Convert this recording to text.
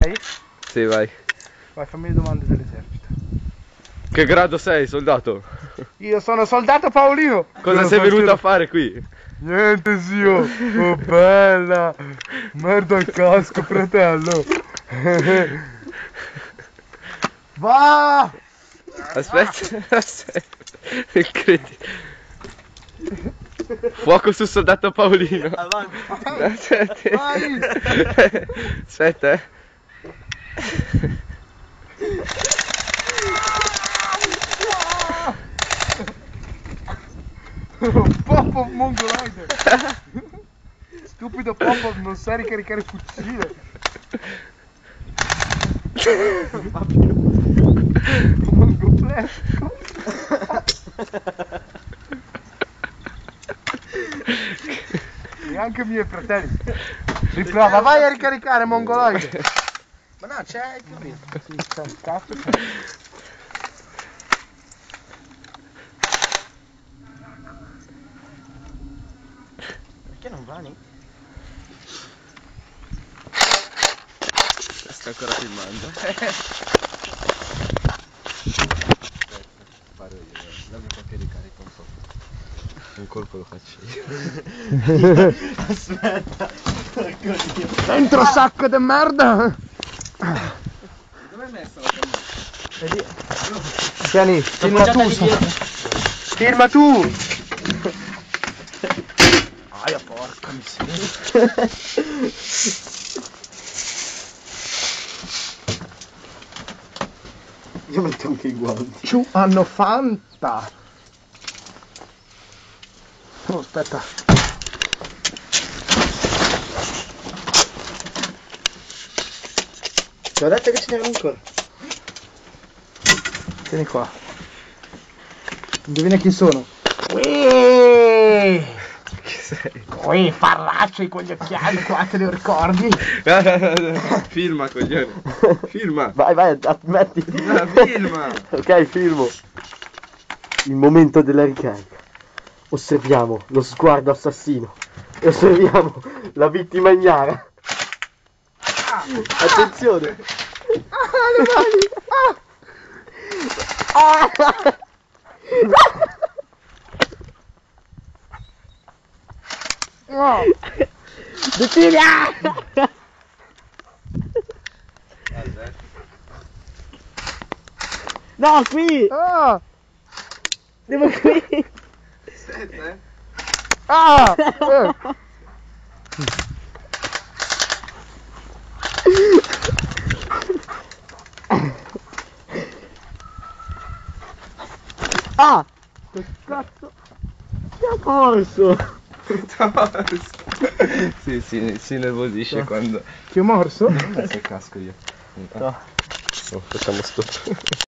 Sei? Sì, vai. Vai, fammi le domande dell'esercito. Che grado sei, soldato? Io sono soldato Paolino. Cosa sei venuto a fare qui? Niente, zio. Oh, bella. Merda al casco, fratello. Va! Aspetta, aspetta. Il cretino. Fuoco sul soldato Paolino. Avanti. Aspetta. Vai! Aspetta, Pop-up mongoloide. Stupido pop-up, non sai ricaricare il fucile. Mongoplesso. Neanche i miei fratelli. Riprova, vai a ricaricare mongoloide. Ma no, c'è il piumino. Sì, c'è un cazzo. Perché non va, Nick? sto ancora filmando. Sparo io, dammi qualche ricarica un po'. Un colpo lo faccio io. Aspetta. Porco Dio. Dentro sacco di merda. Dove hai messo la camera? Tieni, filma tu. Filma tu. Aia, porca miseria. Io metto anche i guanti. Ciù hanno Fanta. Oh, aspetta. Ti ho detto che ce n'era ancora. Tieni qua. Indovina chi sono? Uè! Chi sei? Uè, farracci con gli occhiali qua, te li ricordi? Filma, coglione. Filma. Vai, metti. Filma. Ok, filmo. Il momento della ricarica. Osserviamo lo sguardo assassino. E osserviamo la vittima ignara. Attenzione. Le mani. No! Dettina! No, qui! Ah! Devo qui! Aspetta, Ah! Ah! Che cazzo? Ti ha morso! Sì, si nervosisce quando... Ti ho morso? Adesso casco io. No. Oh, facciamo stop.